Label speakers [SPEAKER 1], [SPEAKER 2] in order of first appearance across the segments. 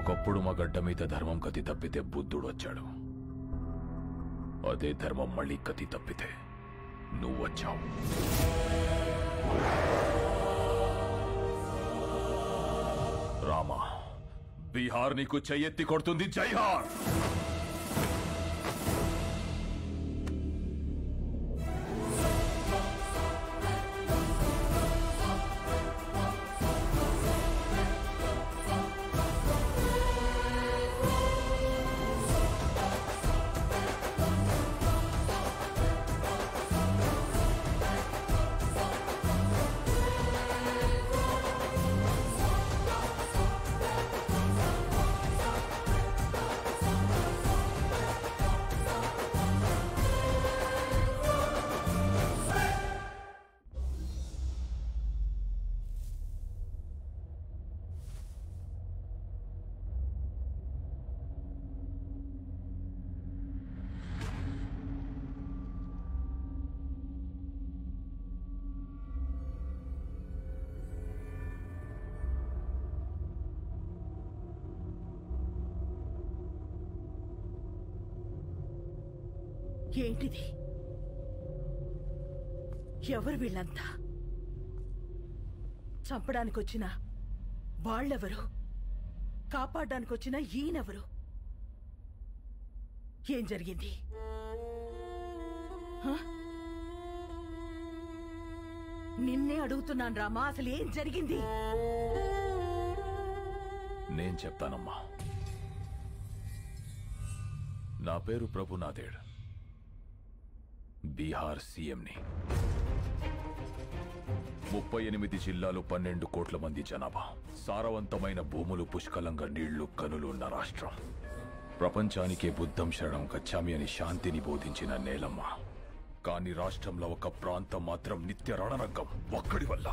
[SPEAKER 1] ఒకప్పుడు మా గడ్డ మీద ధర్మం కతి తప్పితే బుద్ధుడు వచ్చాడు. అదే ధర్మం మళ్ళీ కతి తప్పితే నువ్వు వచ్చావు. రామా, బీహార్ నీకు చెయ్యెత్తి కొడుతుంది. జైహార్.
[SPEAKER 2] ఏంటిది? ఎవరు వీళ్ళంతా? చంపడానికొచ్చిన వాళ్ళెవరు? కాపాడడానికొచ్చిన ఈయనెవరు? ఏం జరిగింది? నిన్నే అడుగుతున్నాను రామా, అసలు ఏం జరిగింది?
[SPEAKER 1] నేను చెప్తానమ్మా. నా పేరు ప్రభునాథేడ్, బీహార్ సీఎంని. 38 జిల్లాలు, 12 కోట్ల మంది జనాభా, సారవంతమైన భూములు, పుష్కలంగా నీళ్లు, కనులు ఉన్న రాష్ట్రం. ప్రపంచానికే బుద్ధం శరణం గచ్చామి అని శాంతిని బోధించిన నేలమ్మ. కానీ రాష్ట్రంలో ఒక ప్రాంతం మాత్రం నిత్య రణరంగం. ఒక్కడి వల్ల.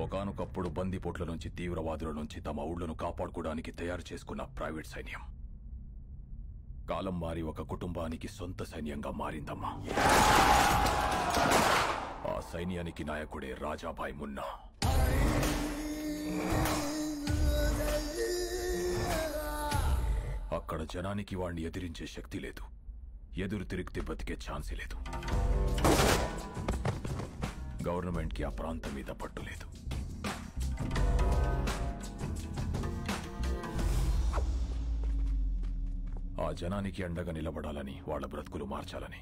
[SPEAKER 1] ఒకానొకప్పుడు బందిపోట్ల నుంచి, తీవ్రవాదుల నుంచి తమ ఊళ్లను కాపాడుకోవడానికి తయారు చేసుకున్న ప్రైవేట్ సైన్యం కాలం మారి ఒక కుటుంబానికి సొంత సైన్యంగా మారిందమ్మా. ఆ సైన్యానికి నాయకుడే రాజాభాయ్ మున్నా. అక్కడ జనానికి వాణ్ణి ఎదిరించే శక్తి లేదు. ఎదురు తిరిగితే బతికే ఛాన్సే లేదు. గవర్నమెంట్కి ఆ ప్రాంతం మీద పట్టు లేదు. ఆ జనానికి అండగా నిలబడాలని, వాళ్ళ బ్రతుకులు మార్చాలని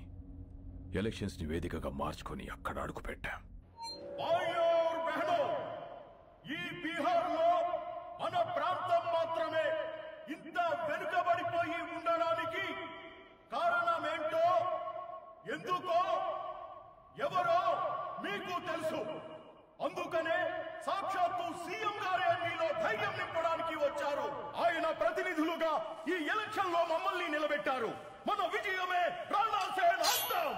[SPEAKER 1] ఎలక్షన్స్ ని వేదికగా మార్చుకొని అక్కడ అడుగు పెట్టాం.
[SPEAKER 3] ఈ బీహార్లో మన ప్రాంతం మాత్రమే ఇంత వెనుకబడిపోయి ఉండడానికి కారణమేంటో, ఎందుకో, ఎవరో మీకు తెలుసు. అందుకనే సాక్షాత్తు సీఎం గారే మీలో ధైర్యం నింపడానికి వచ్చారు. ఆయన ప్రతినిధులుగా ఈ ఎలక్షన్ లో మమ్మల్ని నిలబెట్టారు. మన విజయమే రాణా సేన్ అంతం.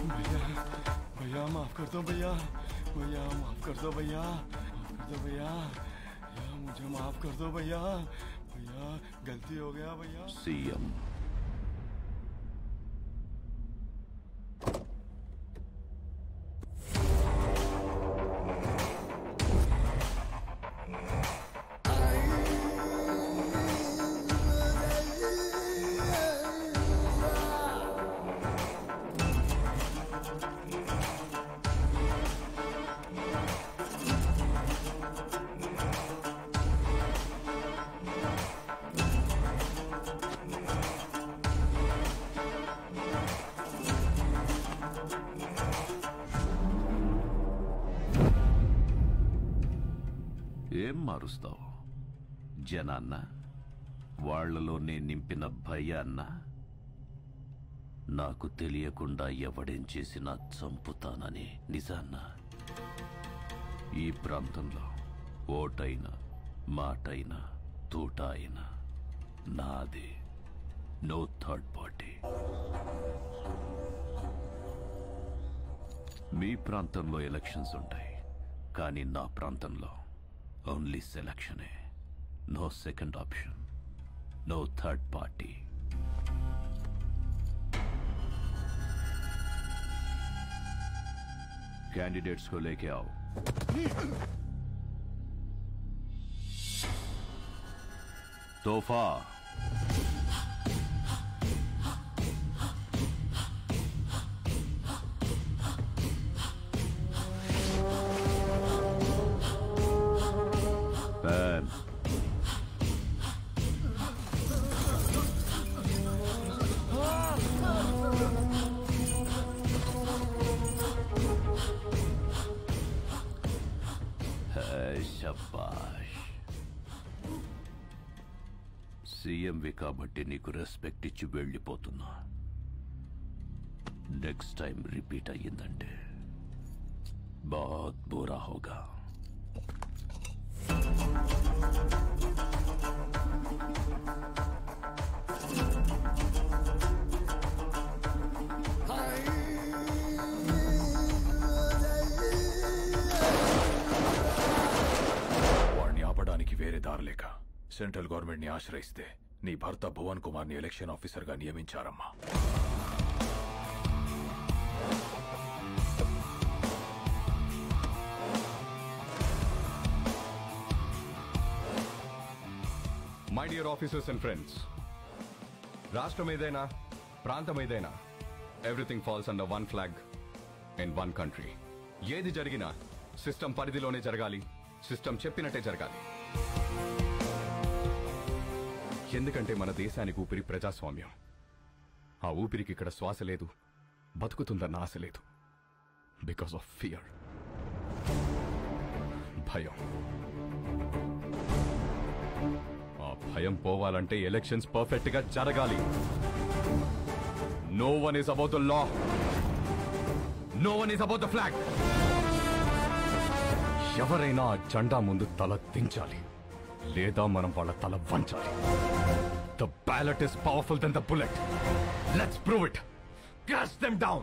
[SPEAKER 4] भैया भैया माफ कर दो भैया, माफ कर दो भैया, मुझे माफ कर दो भैया, भैया गलती हो गया भैया।
[SPEAKER 1] सीएम
[SPEAKER 5] మారుస్తావు? జనాన్న, వాళ్లలో నేను నింపిన భయాన్న? నాకు తెలియకుండా ఎవడేం చేసినా చంపుతానని నిజాన్న? ఈ ప్రాంతంలో ఓటైనా మాటైనా తూట అయినా నాది. No third party. మీ ప్రాంతంలో ఎలక్షన్స్ ఉంటాయి, కానీ నా ప్రాంతంలో ఓన్లీ సెలక్షనే. No second option, no third party. Candidates को लेके आओ. तोहफा. पैन. శబాష్. సీఎంవి కాబట్టి నీకు రెస్పెక్ట్ ఇచ్చి వెళ్ళిపోతున్నా. నెక్స్ట్ టైం రిపీట్ అయ్యిందంటే బాత్ బురా హోగా.
[SPEAKER 1] వేరే దారలేక సెంట్రల్ గవర్నమెంట్ ని ఆశ్రయిస్తే నీ భర్త భువన్ కుమార్ ని ఎలక్షన్ ఆఫీసర్ గా నియమించారమ్మా.
[SPEAKER 6] My dear officers and friends, రాష్ట్రం ఏదైనా ప్రాంతం ఏదైనా everything falls under one flag in one country. ఏది జరిగినా సిస్టమ్ పరిధిలోనే జరగాలి, సిస్టమ్ చెప్పినట్టే జరగాలి. ఎందుకంటే మన దేశానికి ఊపిరి ప్రజాస్వామ్యం. ఆ ఊపిరికి ఇక్కడ శ్వాస లేదు, బతుకుతుందన్న ఆశ లేదు. బికాస్ ఆఫ్ ఫియర్, భయం. ఆ భయం పోవాలంటే ఎలక్షన్స్ పర్ఫెక్ట్ గా జరగాలి. No one is about the law, no one is about the flag. ఎవరైనా ఆ జెండా ముందు తల దించాలి, లేదా మనం వాళ్ళ తల వంచాలి. The ballot is powerful than the bullet. Let's prove it. Cast them down.